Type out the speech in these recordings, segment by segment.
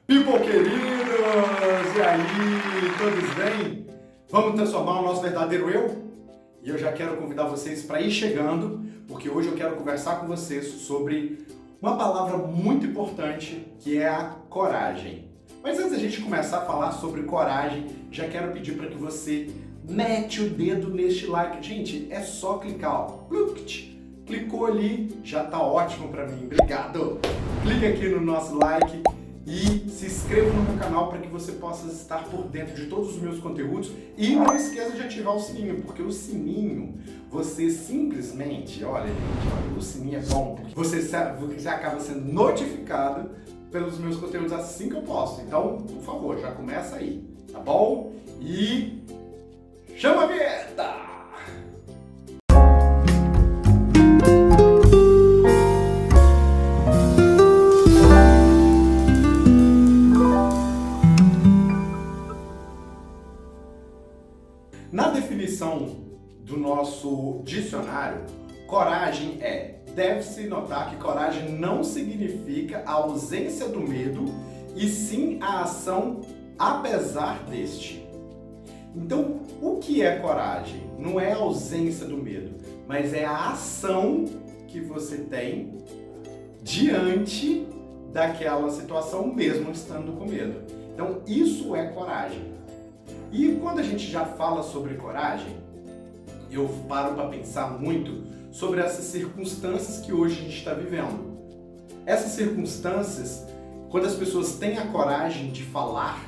People queridos, e aí, todos bem? Vamos transformar o nosso verdadeiro eu? E eu já quero convidar vocês para ir chegando, porque hoje eu quero conversar com vocês sobre uma palavra muito importante, que é a coragem. Mas antes da gente começar a falar sobre coragem, já quero pedir para que você mete o dedo neste like. Gente, é só clicar, ó. Clicou ali, já tá ótimo para mim. Obrigado! Clique aqui no nosso like e se inscreva no meu canal para que você possa estar por dentro de todos os meus conteúdos. E não esqueça de ativar o sininho, porque o sininho, você simplesmente, olha gente, o sininho é bom, porque você acaba sendo notificado pelos meus conteúdos assim que eu posto. Então, por favor, já começa aí, tá bom? E chama a vinheta! Na definição do nosso dicionário, coragem deve-se notar que coragem não significa a ausência do medo, e sim a ação apesar deste. Então, o que é coragem? Não é a ausência do medo, mas é a ação que você tem diante daquela situação, mesmo estando com medo. Então, isso é coragem. E quando a gente já fala sobre coragem, eu paro para pensar muito sobre essas circunstâncias que hoje a gente está vivendo. Essas circunstâncias, quando as pessoas têm a coragem de falar,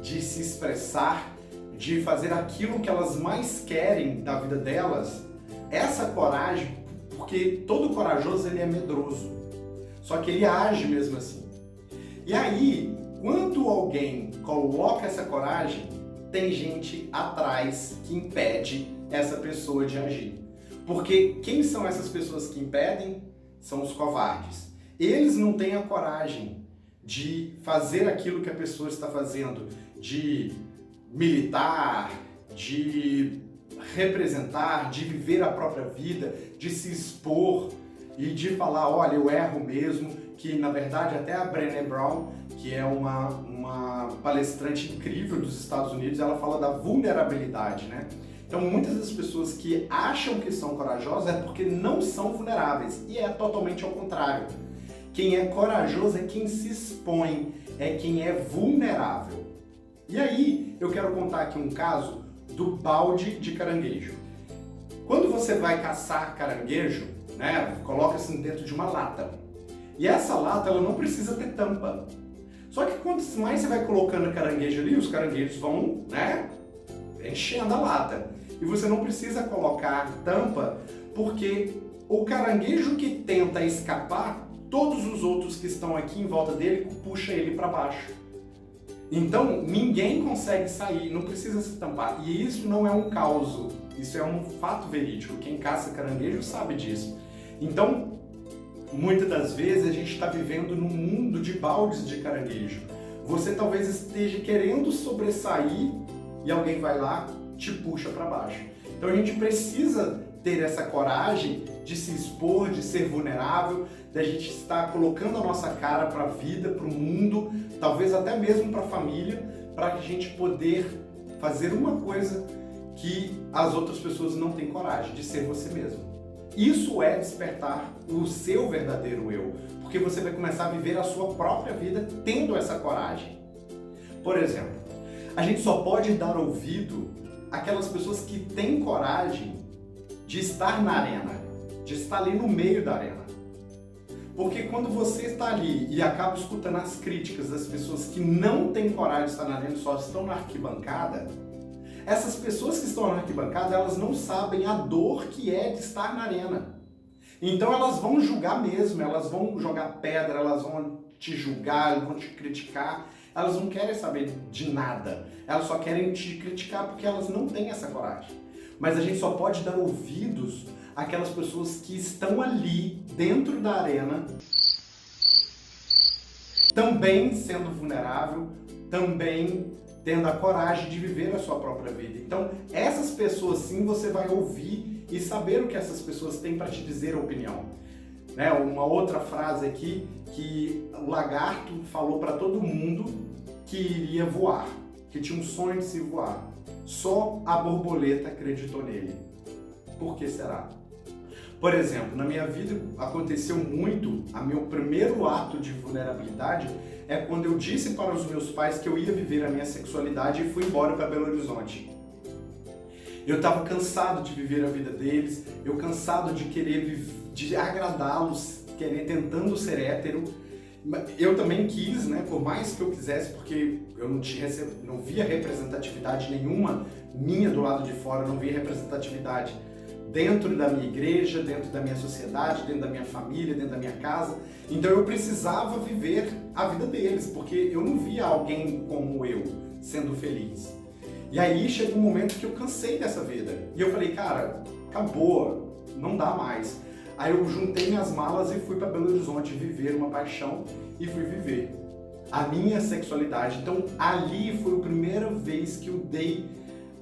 de se expressar, de fazer aquilo que elas mais querem da vida delas, essa coragem, porque todo corajoso ele é medroso, só que ele age mesmo assim. E aí, quando alguém coloca essa coragem, tem gente atrás que impede essa pessoa de agir. Porque quem são essas pessoas que impedem? São os covardes. Eles não têm a coragem de fazer aquilo que a pessoa está fazendo, de militar, de representar, de viver a própria vida, de se expor e de falar, olha, eu erro mesmo, que na verdade até a Brené Brown, que é uma palestrante incrível dos Estados Unidos, ela fala da vulnerabilidade, né? Então muitas das pessoas que acham que são corajosas é porque não são vulneráveis, e é totalmente ao contrário. Quem é corajoso é quem se expõe, é quem é vulnerável. E aí eu quero contar aqui um caso do balde de caranguejo. Quando você vai caçar caranguejo, né, coloca-se dentro de uma lata. E essa lata ela não precisa ter tampa. Só que quanto mais você vai colocando caranguejo ali, os caranguejos vão, né, enchendo a lata. E você não precisa colocar tampa, porque o caranguejo que tenta escapar, todos os outros que estão aqui em volta dele puxam ele para baixo. Então ninguém consegue sair, não precisa se tampar. E isso não é um caos, isso é um fato verídico. Quem caça caranguejo sabe disso. Então, muitas das vezes a gente está vivendo num mundo de baldes de caranguejo. Você talvez esteja querendo sobressair e alguém vai lá, te puxa para baixo. Então a gente precisa ter essa coragem de se expor, de ser vulnerável, da gente estar colocando a nossa cara para a vida, para o mundo, talvez até mesmo para a família, para a gente poder fazer uma coisa que as outras pessoas não têm coragem, de ser você mesmo. Isso é despertar o seu verdadeiro eu, porque você vai começar a viver a sua própria vida tendo essa coragem. Por exemplo, a gente só pode dar ouvido àquelas pessoas que têm coragem de estar na arena, de estar ali no meio da arena. Porque quando você está ali e acaba escutando as críticas das pessoas que não têm coragem de estar na arena, só estão na arquibancada, essas pessoas que estão na arquibancada, elas não sabem a dor que é de estar na arena. Então elas vão julgar mesmo, elas vão jogar pedra, elas vão te julgar, elas vão te criticar. Elas não querem saber de nada, elas só querem te criticar porque elas não têm essa coragem. Mas a gente só pode dar ouvidos àquelas pessoas que estão ali dentro da arena, também sendo vulnerável, também tendo a coragem de viver a sua própria vida. Então, essas pessoas sim você vai ouvir e saber o que essas pessoas têm para te dizer a opinião. Né? Uma outra frase aqui que o lagarto falou para todo mundo que iria voar, que tinha um sonho de se voar. Só a borboleta acreditou nele. Por que será? Por exemplo, na minha vida aconteceu muito, meu primeiro ato de vulnerabilidade é quando eu disse para os meus pais que eu ia viver a minha sexualidade e fui embora para Belo Horizonte. Eu estava cansado de viver a vida deles, eu cansado de querer de agradá-los, tentando ser hétero. Eu também quis, né, por mais que eu quisesse, porque eu não via representatividade nenhuma minha do lado de fora, não via representatividade dentro da minha igreja, dentro da minha sociedade, dentro da minha família, dentro da minha casa. Então eu precisava viver a vida deles, porque eu não via alguém como eu sendo feliz. E aí chegou um momento que eu cansei dessa vida. E eu falei, cara, acabou, não dá mais. Aí eu juntei minhas malas e fui para Belo Horizonte viver uma paixão e fui viver a minha sexualidade. Então ali foi a primeira vez que eu dei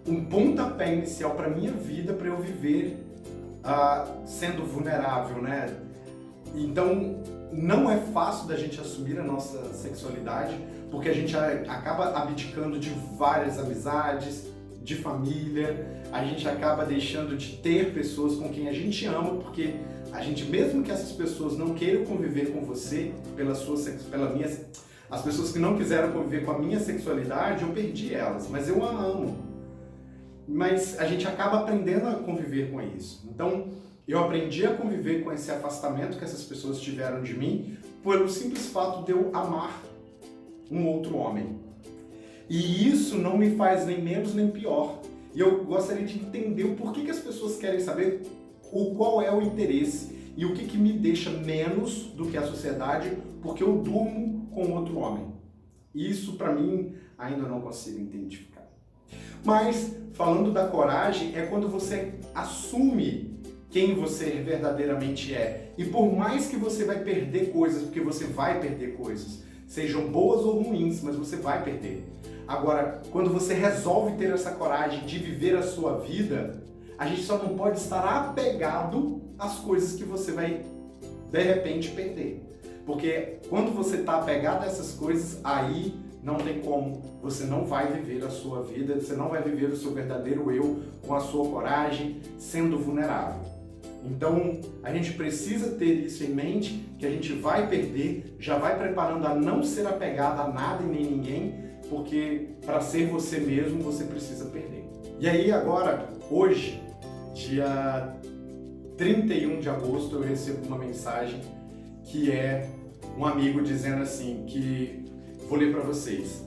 um pontapé inicial para minha vida, para eu viver sendo vulnerável, né? Então não é fácil da gente assumir a nossa sexualidade, porque a gente acaba abdicando de várias amizades, de família, a gente acaba deixando de ter pessoas com quem a gente ama, porque a gente, mesmo que essas pessoas não queiram conviver com você as pessoas que não quiseram conviver com a minha sexualidade, eu perdi elas, mas eu a amo. Mas a gente acaba aprendendo a conviver com isso. Então, eu aprendi a conviver com esse afastamento que essas pessoas tiveram de mim pelo simples fato de eu amar um outro homem. E isso não me faz nem menos nem pior. E eu gostaria de entender o porquê que as pessoas querem saber qual é o interesse e o que me deixa menos do que a sociedade porque eu durmo com outro homem. Isso, para mim, ainda não consigo identificar. Mas, falando da coragem, é quando você assume quem você verdadeiramente é. E por mais que você vai perder coisas, porque você vai perder coisas, sejam boas ou ruins, mas você vai perder. Agora, quando você resolve ter essa coragem de viver a sua vida, a gente só não pode estar apegado às coisas que você vai, de repente, perder. Porque quando você está apegado a essas coisas, aí não tem como, você não vai viver a sua vida, você não vai viver o seu verdadeiro eu com a sua coragem, sendo vulnerável. Então, a gente precisa ter isso em mente, que a gente vai perder, já vai preparando a não ser apegado a nada e nem ninguém, porque para ser você mesmo, você precisa perder. E aí agora, hoje, dia 31 de agosto, eu recebo uma mensagem que é um amigo dizendo assim, que vou ler para vocês.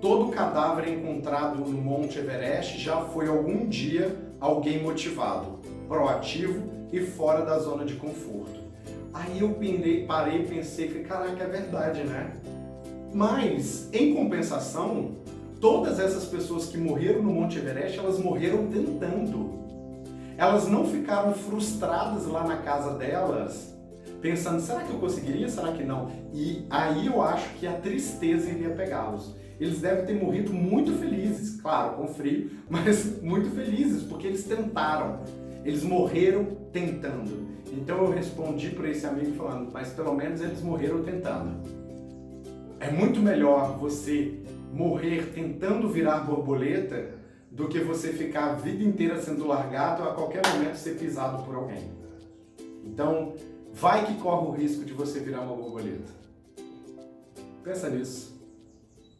Todo cadáver encontrado no Monte Everest já foi algum dia alguém motivado, proativo e fora da zona de conforto. Aí eu parei, pensei, falei, caraca, é verdade, né? Mas, em compensação, todas essas pessoas que morreram no Monte Everest, elas morreram tentando. Elas não ficaram frustradas lá na casa delas, pensando, será que eu conseguiria, será que não? E aí eu acho que a tristeza iria pegá-los. Eles devem ter morrido muito felizes, claro, com frio, mas muito felizes, porque eles tentaram. Eles morreram tentando. Então eu respondi para esse amigo falando, mas pelo menos eles morreram tentando. É muito melhor você morrer tentando virar borboleta do que você ficar a vida inteira sendo largado a qualquer momento ser pisado por alguém. Então, vai que corre o risco de você virar uma borboleta. Pensa nisso.